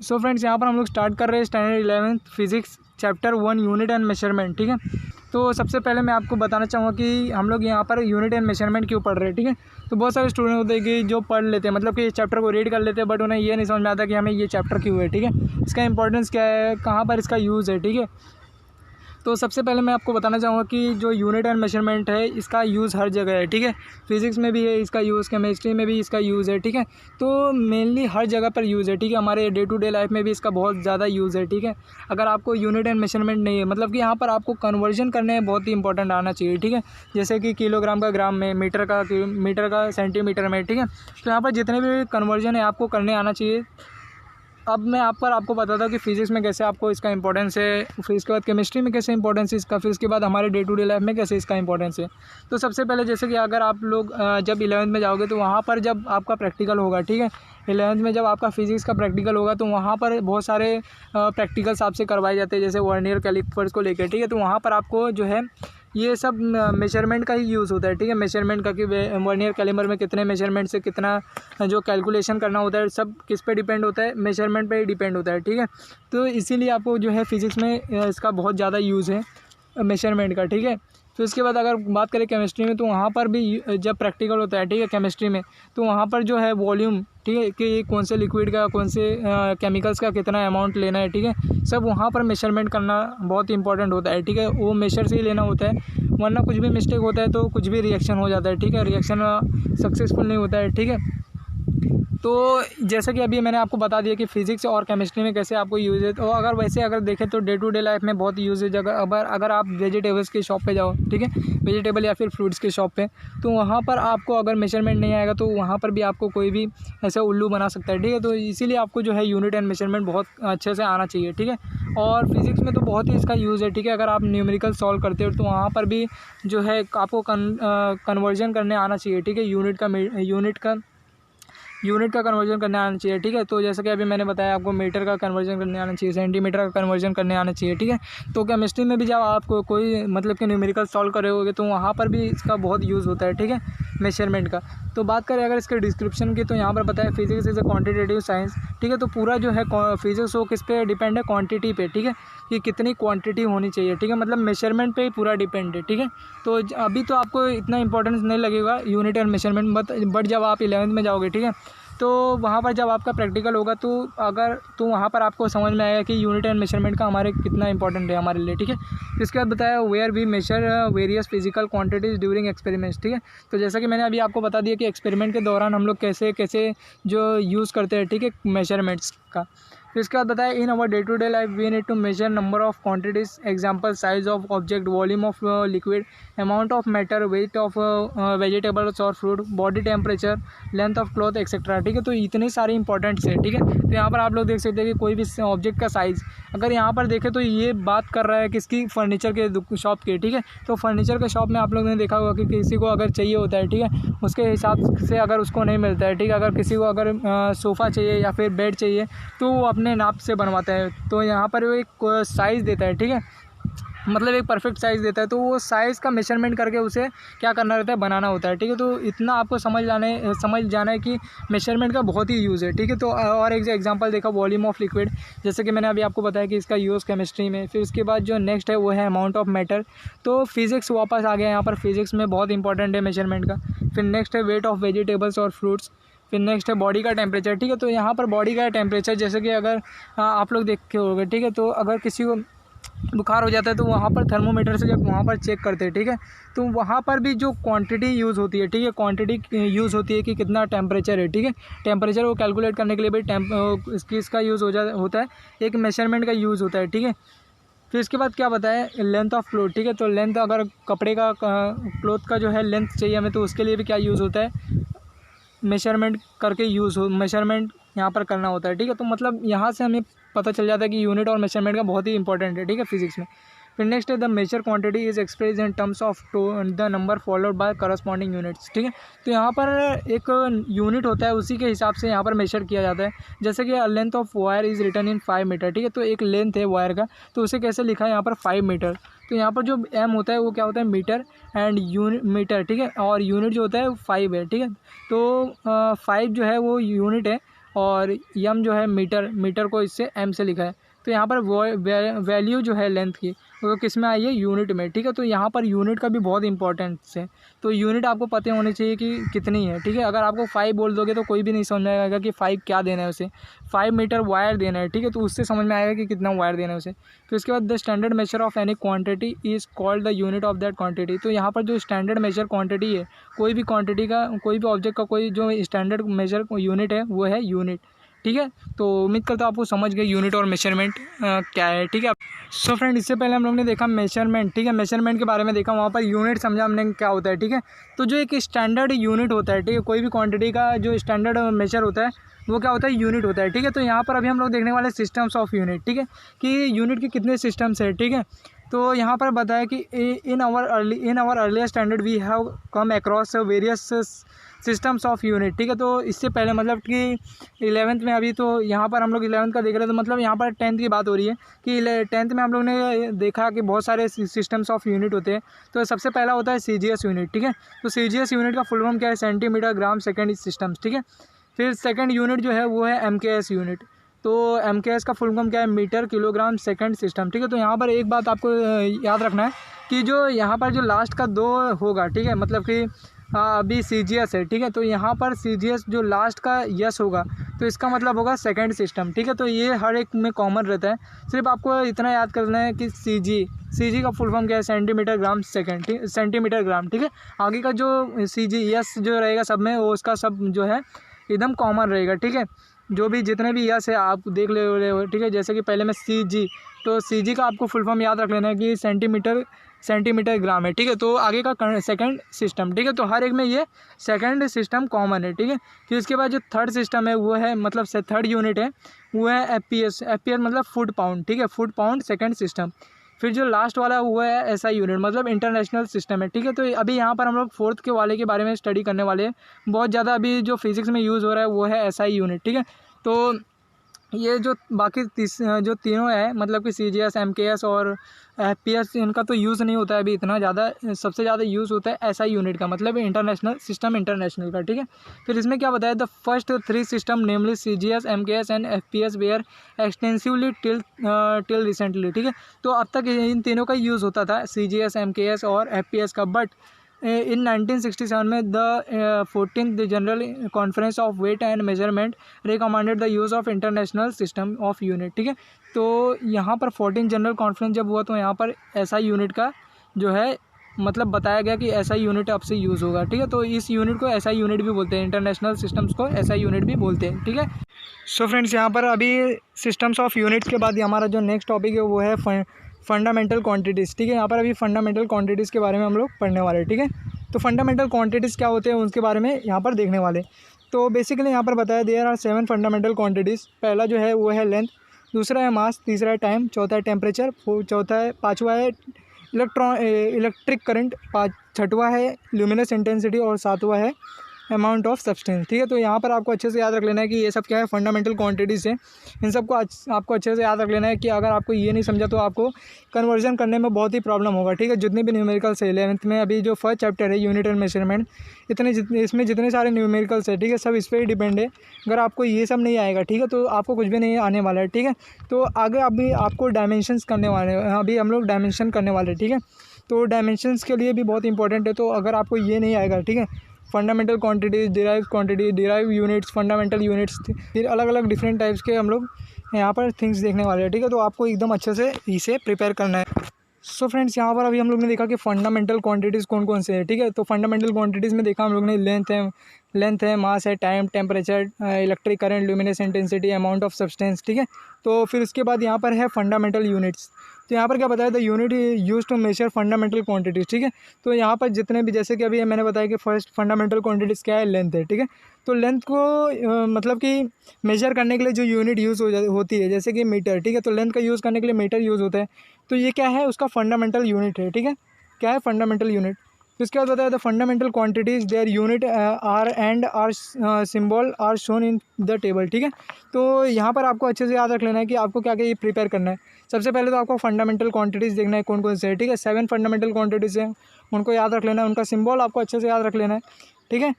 So friends, यहाँ पर हम लोग स्टार्ट कर रहे हैं standard 11th physics chapter 1 unit and measurement. ठीक है, तो सबसे पहले मैं आपको बताना चाहूँगा कि हम लोग यहाँ पर यूनिट एंड मेजरमेंट क्यों पढ़ रहे हैं। ठीक है, तो बहुत सारे स्टूडेंट होते हैं कि जो पढ़ लेते हैं, मतलब कि इस चैप्टर को रीड कर लेते हैं, बट उन्हें ये नहीं समझ में आता कि हमें ये चैप्टर क्यों है। ठीक है, इसका इंपॉर्टेंस क्या है, कहाँ पर इसका यूज़ है। ठीक है, तो सबसे पहले मैं आपको बताना चाहूँगा कि जो यूनिट एंड मेजरमेंट है इसका यूज़ हर जगह है। ठीक है, फिजिक्स में भी है इसका यूज़, केमिस्ट्री में भी इसका यूज़ है। ठीक है, तो मेनली हर जगह पर यूज़ है। ठीक है, हमारे डे टू डे लाइफ में भी इसका बहुत ज़्यादा यूज़ है। ठीक है, अगर आपको यूनिट एंड मेजरमेंट नहीं है, मतलब कि यहाँ पर आपको कन्वर्जन करने में बहुत ही इंपॉर्टेंट आना चाहिए। ठीक है, जैसे कि किलोग्राम का ग्राम में, मीटर का सेंटीमीटर में। ठीक है, तो यहाँ पर जितने भी कन्वर्जन है आपको करने आना चाहिए। अब मैं आपको बताता हूँ कि फिज़िक्स में कैसे आपको इसका इंपॉर्टेंस है, फिर इसके बाद केमिस्ट्री में कैसे इंपॉर्टेंस है इसका, फिर इसके बाद हमारे डे टू डे लाइफ में कैसे इसका इंपॉर्टेंस है। तो सबसे पहले जैसे कि अगर आप लोग जब 11th में जाओगे तो वहाँ पर जब आपका प्रैक्टिकल होगा। ठीक है, 11th में जब आपका फिज़िक्स का प्रैक्टिकल होगा तो वहाँ पर बहुत सारे प्रैक्टिकल्स आपसे करवाए जाते हैं, जैसे वर्नियर कैलिपर्स को लेकर। ठीक है, तो वहाँ पर आपको जो है ये सब मेजरमेंट का ही यूज़ होता है। ठीक है, मेजरमेंट का कि वर्नियर कैलिपर में कितने मेजरमेंट से कितना जो कैलकुलेशन करना होता है, सब किस पे डिपेंड होता है, मेजरमेंट पे ही डिपेंड होता है। ठीक है, तो इसीलिए आपको जो है फिज़िक्स में इसका बहुत ज़्यादा यूज़ है मेजरमेंट का। ठीक है, फिर इसके बाद अगर बात करें केमिस्ट्री में तो वहाँ पर भी जब प्रैक्टिकल होता है, ठीक है, केमिस्ट्री में, तो वहाँ पर जो है वॉल्यूम, ठीक है, कि कौन से लिक्विड का, कौन से केमिकल्स का कितना अमाउंट लेना है। ठीक है, सब वहाँ पर मेजरमेंट करना बहुत इंपॉर्टेंट होता है। ठीक है, वो मेजर से ही लेना होता है, वरना कुछ भी मिस्टेक होता है तो कुछ भी रिएक्शन हो जाता है। ठीक है, रिएक्शन सक्सेसफुल नहीं होता है। ठीक है, तो जैसा कि अभी मैंने आपको बता दिया कि फिज़िक्स और केमिस्ट्री में कैसे आपको यूज़ है। तो अगर देखें तो डे टू डे लाइफ में बहुत यूज़ है। अगर आप वेजिटेबल्स की शॉप पे जाओ, ठीक है, वेजिटेबल या फिर फ्रूट्स की शॉप पे, तो वहाँ पर आपको अगर मेजरमेंट नहीं आएगा तो वहाँ पर भी आपको कोई भी ऐसे उल्लू बना सकता है। ठीक है, तो इसीलिए आपको जो है यूनिट एंड मेजरमेंट बहुत अच्छे से आना चाहिए। ठीक है, और फिज़िक्स में तो बहुत ही इसका यूज़ है। ठीक है, अगर आप न्यूमेरिकल सॉल्व करते हो तो वहाँ पर भी जो है आपको कन्वर्जन करने आना चाहिए। ठीक है, यूनिट का कन्वर्जन करने आना चाहिए। ठीक है, तो जैसे कि अभी मैंने बताया आपको मीटर का कन्वर्जन करने आना चाहिए, सेंटीमीटर का कन्वर्जन करने आना चाहिए। ठीक है, तो केमिस्ट्री में भी जब आपको कोई मतलब कि न्यूमेरिकल सॉल्व करे होगे तो वहाँ पर भी इसका बहुत यूज़ होता है। ठीक है, मेजरमेंट का। तो बात करें अगर इसके डिस्क्रिप्शन की, तो यहाँ पर बताया physics is a quantitative science. ठीक है, तो पूरा जो है फिजिक्स वो किस पे डिपेंड है, क्वांटिटी पे। ठीक है, कि कितनी क्वांटिटी होनी चाहिए। ठीक है, मतलब मेजरमेंट पे ही पूरा डिपेंड है। ठीक है, तो अभी तो आपको इतना इंपॉर्टेंस नहीं लगेगा यूनिट एंड मेजरमेंट, बट जब आप 11th में जाओगे, ठीक है, तो वहाँ पर जब आपका प्रैक्टिकल होगा तो वहाँ पर आपको समझ में आएगा कि यूनिट एंड मेजरमेंट का हमारे कितना इंपॉर्टेंट है हमारे लिए। ठीक है, इसके बाद बताया where we measure various physical quantities during experiments. ठीक है, तो जैसा कि मैंने अभी आपको बता दिया कि एक्सपेरिमेंट के दौरान हम लोग कैसे कैसे जो यूज़ करते हैं, ठीक है, मेजरमेंट्स का। फिर इसके बाद बताया in our day to day life we need to measure number of quantities, example size of object, volume of liquid, amount of matter, weight of vegetables और fruit, body temperature, length of cloth etcetera. ठीक है, तो इतने सारे importance है। ठीक है, तो यहाँ पर आप लोग देख सकते हैं कि कोई भी ऑब्जेक्ट का साइज़ अगर यहाँ पर देखें तो ये बात कर रहा है किसकी, फर्नीचर के शॉप की। ठीक है, तो फर्नीचर के शॉप में आप लोगों ने देखा होगा कि किसी को अगर चाहिए होता है, ठीक है, उसके हिसाब से अगर उसको नहीं मिलता है। ठीक है, अगर किसी को अगर सोफ़ा चाहिए या फिर बेड चाहिए तो वो अपने नाप से बनवाता है। तो यहाँ पर वो एक साइज़ देता है। ठीक है, मतलब एक परफेक्ट साइज़ देता है, तो वो साइज़ का मेजरमेंट करके उसे क्या करना रहता है, बनाना होता है। ठीक है, तो इतना आपको समझ जाना है कि मेजरमेंट का बहुत ही यूज़ है। ठीक है, तो और एक एग्जांपल देखा वॉल्यूम ऑफ लिक्विड, जैसे कि मैंने अभी आपको बताया कि इसका यूज़ केमिस्ट्री में। फिर उसके बाद जो नेक्स्ट है वो है अमाउंट ऑफ मैटर। तो फिज़िक्स वापस आ गया यहाँ पर, फिज़िक्स में बहुत इंपॉर्टेंट है मेजरमेंट का। फिर नेक्स्ट है वेट ऑफ वेजिटेबल्स और फ्रूट्स। फिर नेक्स्ट है बॉडी का टेम्परेचर। ठीक है, तो यहाँ पर बॉडी का टेम्परेचर जैसे कि अगर आप लोग देखे होंगे, ठीक है, तो अगर किसी को बुखार हो जाता है तो वहाँ पर थर्मोमीटर से जब वहाँ पर चेक करते हैं, ठीक है, तो वहाँ पर भी जो क्वांटिटी यूज़ होती है, ठीक है, क्वांटिटी यूज़ होती है कि कितना टेम्परेचर है। ठीक है, टेम्परेचर को कैलकुलेट करने के लिए भी इसका यूज़ होता है, एक मेजरमेंट का यूज़ होता है। ठीक है, फिर इसके बाद क्या बताया, लेंथ ऑफ क्लोथ। ठीक है, तो लेंथ अगर कपड़े का क्लोथ का जो है लेंथ चाहिए हमें, तो उसके लिए भी क्या यूज़ होता है, मेजरमेंट करके मेजरमेंट यहाँ पर करना होता है। ठीक है, तो मतलब यहाँ से हमें पता चल जाता है कि यूनिट और मेजरमेंट का बहुत ही इंपॉर्टेंट है। ठीक है, फिजिक्स में। फिर नेक्स्ट है the measure quantity is express in terms of the number followed by corresponding units. ठीक है, तो यहाँ पर एक यूनिट होता है, उसी के हिसाब से यहाँ पर मेजर किया जाता है। जैसे कि length of wire is written in 5 metre. ठीक है, तो एक लेंथ है वायर का, तो उसे कैसे लिखा है यहाँ पर 5 मीटर। तो यहाँ पर जो एम होता है वो क्या होता है, मीटर एंड यूनिट मीटर। ठीक है, और यूनिट जो होता है 5 है। ठीक है, तो 5 जो है वो यूनिट है और यम जो है मीटर को इससे एम से लिखा है। तो यहाँ पर वैल्यू जो है लेंथ की वो किस में आई है, यूनिट में, ठीक है। तो यहाँ पर यूनिट का भी बहुत इंपॉर्टेंस है। तो यूनिट आपको पता होनी चाहिए कि कितनी है, ठीक है। अगर आपको 5 बोल दोगे तो कोई भी नहीं समझ में आएगा कि 5 क्या देना है उसे, 5 मीटर वायर देना है, ठीक है। तो उससे समझ में आएगा कि कितना वायर देना है उसे। तो इसके बाद the standard measure of any quantity is called the unit of that quantity. तो यहाँ पर जो स्टैंडर्ड मेजर क्वांटिटी है, कोई भी क्वांटिटी का, कोई भी ऑब्जेक्ट का कोई जो स्टैंडर्ड मेजर यूनिट है वो है यूनिट, ठीक है। तो उम्मीद करता हूँ आपको समझ गए यूनिट और मेजरमेंट क्या है, ठीक है। सो फ्रेंड, इससे पहले हम लोग ने देखा मेजरमेंट, ठीक है। मेजरमेंट के बारे में देखा, वहाँ पर यूनिट समझा हमने क्या होता है, ठीक है। तो जो एक स्टैंडर्ड यूनिट होता है, ठीक है, कोई भी क्वांटिटी का जो स्टैंडर्ड मेजर होता है वो क्या होता है, यूनिट होता है, ठीक है। तो यहाँ पर अभी हम लोग देखने वाले सिस्टम्स ऑफ यूनिट, ठीक है, कि यूनिट के कितने सिस्टम्स है, ठीक है। तो यहाँ पर बताया कि in our earlier standard we have come across various systems of unit, ठीक है। तो इससे पहले मतलब कि 11th में, अभी तो यहाँ पर हम लोग 11th का देख रहे हैं, तो मतलब यहाँ पर 10th की बात हो रही है कि 10th में हम लोग ने देखा कि बहुत सारे सिस्टम्स ऑफ यूनिट होते हैं। तो सबसे पहला होता है CGS यूनिट, ठीक है। तो CGS यूनिट का फुल फॉर्म क्या है, सेंटीमीटर ग्राम सेकेंड सिस्टम्स, ठीक है। फिर सेकेंड यूनिट जो है वो है MKS यूनिट। तो MKS का फुल फॉर्म क्या है, मीटर किलोग्राम सेकेंड सिस्टम, ठीक है। तो यहाँ पर एक बात आपको याद रखना है कि जो यहाँ पर जो लास्ट का 2 होगा, ठीक है, मतलब कि अभी CGS है, ठीक है। तो यहाँ पर CGS जो लास्ट का यस होगा तो इसका मतलब होगा सेकंड सिस्टम, ठीक है। तो ये हर एक में कॉमन रहता है। सिर्फ आपको इतना याद करना है कि CG का फुल फॉर्म क्या है, सेंटीमीटर ग्राम सेकंड, ठीक, सेंटीमीटर ग्राम, ठीक है। आगे का जो CG यस जो रहेगा सब में, वो उसका सब जो है एकदम कॉमन रहेगा, ठीक है। जो भी जितने भी यस है आप देख ले रहे हो, ठीक है। जैसे कि पहले में CG, तो CG का आपको फुल फॉर्म याद रख लेना है कि सेंटीमीटर ग्राम है, ठीक है। तो आगे का सेकंड सिस्टम, ठीक है। तो हर एक में ये सेकंड सिस्टम कॉमन है, ठीक है। फिर इसके बाद जो थर्ड सिस्टम है वो है, मतलब से थर्ड यूनिट है वो है FPS मतलब फुट पाउंड, ठीक है, फुट पाउंड सेकंड सिस्टम। फिर जो लास्ट वाला हुआ है SI यूनिट, मतलब इंटरनेशनल सिस्टम है, ठीक है। तो अभी यहाँ पर हम लोग फोर्थ के वाले के बारे में स्टडी करने वाले हैं। बहुत ज़्यादा अभी जो फिजिक्स में यूज़ हो रहा है वो है SI यूनिट, ठीक है। तो ये जो बाकी जो तीनों है, मतलब कि CGS MKS और FPS, इनका तो यूज़ नहीं होता है अभी इतना ज़्यादा। सबसे ज़्यादा यूज़ होता है SI यूनिट का, मतलब इंटरनेशनल सिस्टम इंटरनेशनल का, ठीक है। फिर इसमें क्या बताया, the first 3 system namely CGS MKS and FPS were extensively till recently, ठीक है। तो अब तक इन तीनों का यूज़ होता था, CGS MKS और FPS का। बट इन 1967 में the 14th general conference of weight and measurement recommended the use of international system of unit, ठीक है। तो यहाँ पर 14 जनरल कॉन्फ्रेंस जब हुआ तो यहाँ पर SI यूनिट का जो है मतलब बताया गया कि SI यूनिट अब से यूज़ होगा, ठीक है। तो इस यूनिट को SI यूनिट भी बोलते हैं, इंटरनेशनल सिस्टम्स को SI यूनिट भी बोलते हैं, ठीक है। सो फ्रेंड्स, यहाँ पर अभी सिस्टम्स ऑफ यूनिट्स के बाद हमारा जो नेक्स्ट टॉपिक है वो है फंडामेंटल क्वांटिटीज़, ठीक है। यहाँ पर अभी फंडामेंटल क्वांटिटीज़ के बारे में हम लोग पढ़ने वाले हैं, ठीक है। तो फंडामेंटल क्वांटिटीज़ क्या होते हैं उसके बारे में यहाँ पर देखने वाले। तो बेसिकली यहाँ पर बताया देयर आर 7 फंडामेंटल क्वांटिटीज़। पहला जो है वो है लेंथ, दूसरा है मास, तीसरा है टाइम, चौथा है टेम्परेचर, पाँचवा है इलेक्ट्रिक करंट, छठवा है ल्यूमिनस इंटेंसिटी और सातवां है अमाउंट ऑफ सब्सटेंस, ठीक है। तो यहाँ पर आपको अच्छे से याद रख लेना है कि ये सब क्या है, फंडामेंटल क्वांटिटीज़ है। इन सबको आपको अच्छे से याद रख लेना है कि अगर आपको ये नहीं समझा तो आपको कन्वर्जन करने में बहुत ही प्रॉब्लम होगा, ठीक है। जितने भी न्यूमेरिकल्स है 11th में, अभी जो फर्स्ट चैप्टर है यूनिट एंड मेजरमेंट, इसमें जितने सारे न्यूमेरिकल्स है, ठीक है, सब इस पर ही डिपेंड है। अगर आपको ये सब नहीं आएगा, ठीक है, तो आपको कुछ भी नहीं आने वाला है, ठीक है। तो आगे अभी आपको डायमेंशंस करने वाले हैं, अभी हम लोग डायमेंशन करने वाले हैं, ठीक है। तो डायमेंशंस के लिए भी बहुत इंपॉर्टेंट है। तो अगर आपको ये नहीं आएगा, ठीक है, fundamental quantity, derive units, fundamental units, फिर अलग अलग डिफरेंट टाइप्स के हम लोग यहाँ पर थिंग्स देखने वाले हैं, ठीक है। तो आपको एकदम अच्छे से इसे प्रिपेयर करना है। सो फ्रेंड्स, यहाँ पर अभी हम लोग ने देखा कि फंडामेंटल क्वांटिटीज़ कौन कौन से हैं, ठीक है। तो फंडामेंटल क्वांटिटीज़ में देखा हम लोग ने लेंथ है, मास है, time, temperature, electric current, luminous intensity, amount of substance, ठीक है। तो फिर उसके बाद यहाँ पर है फंडामेंटल यूनिट्स। तो यहाँ पर क्या बताया, the unit use to measure fundamental quantities, ठीक है। तो यहाँ पर जितने भी, जैसे कि अभी मैंने बताया कि फर्स्ट फंडामेंटल क्वांटिटीज़ क्या है, लेंथ है, ठीक है। तो लेंथ को मतलब कि मेजर करने के लिए जो यूनिट यूज़ होती है, जैसे कि मीटर, ठीक है। तो लेंथ का यूज़ करने के लिए मीटर यूज़ होता है। तो ये क्या है, उसका फंडामेंटल यूनिट है, ठीक है। क्या है, फंडामेंटल यूनिट। तो इसके बाद बताया the fundamental quantities their unit are and are symbol are shown in the table, ठीक है। तो यहाँ पर आपको अच्छे से याद रख लेना है कि आपको क्या क्या ये प्रिपेयर करना है। सबसे पहले तो आपको फंडामेंटल क्वांटिटीज़ देखना है कौन कौन से है, ठीक है। 7 फंडामेंटल क्वांटिटीज़ हैं, उनको याद रख लेना है, उनका सिंबल आपको अच्छे से याद रख लेना है, ठीक है।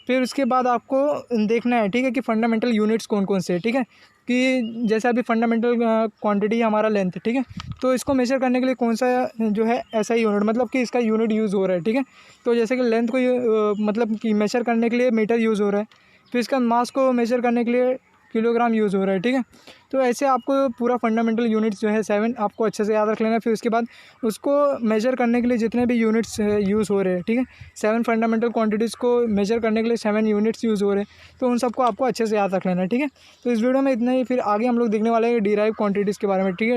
फिर उसके बाद आपको देखना है, ठीक है, कि फंडामेंटल यूनिट्स कौन कौन से हैं, ठीक है, कि जैसे अभी फंडामेंटल क्वांटिटी है हमारा लेंथ, ठीक है, तो इसको मेजर करने के लिए कौन सा जो है ऐसा यूनिट, मतलब कि इसका यूनिट यूज़ हो रहा है, ठीक है। तो जैसे कि लेंथ को मतलब कि मेजर करने के लिए मीटर यूज़ हो रहा है, फिर इसका मास को मेजर करने के लिए किलोग्राम यूज़ हो रहा है, ठीक है। तो ऐसे आपको पूरा फंडामेंटल यूनिट्स जो है 7 आपको अच्छे से याद रख लेना है। फिर उसके बाद उसको मेजर करने के लिए जितने भी यूनिट्स यूज़ हो रहे हैं, ठीक है, 7 फंडामेंटल क्वांटिटीज़ को मेजर करने के लिए 7 यूनिट्स यूज़ हो रहे हैं, तो उन सबको आपको अच्छे से याद रख लेना है, ठीक है। तो इस वीडियो में इतना ही, फिर आगे हम लोग देखने वाले हैं डिराइव क्वांटिटीज़ के बारे में, ठीक है।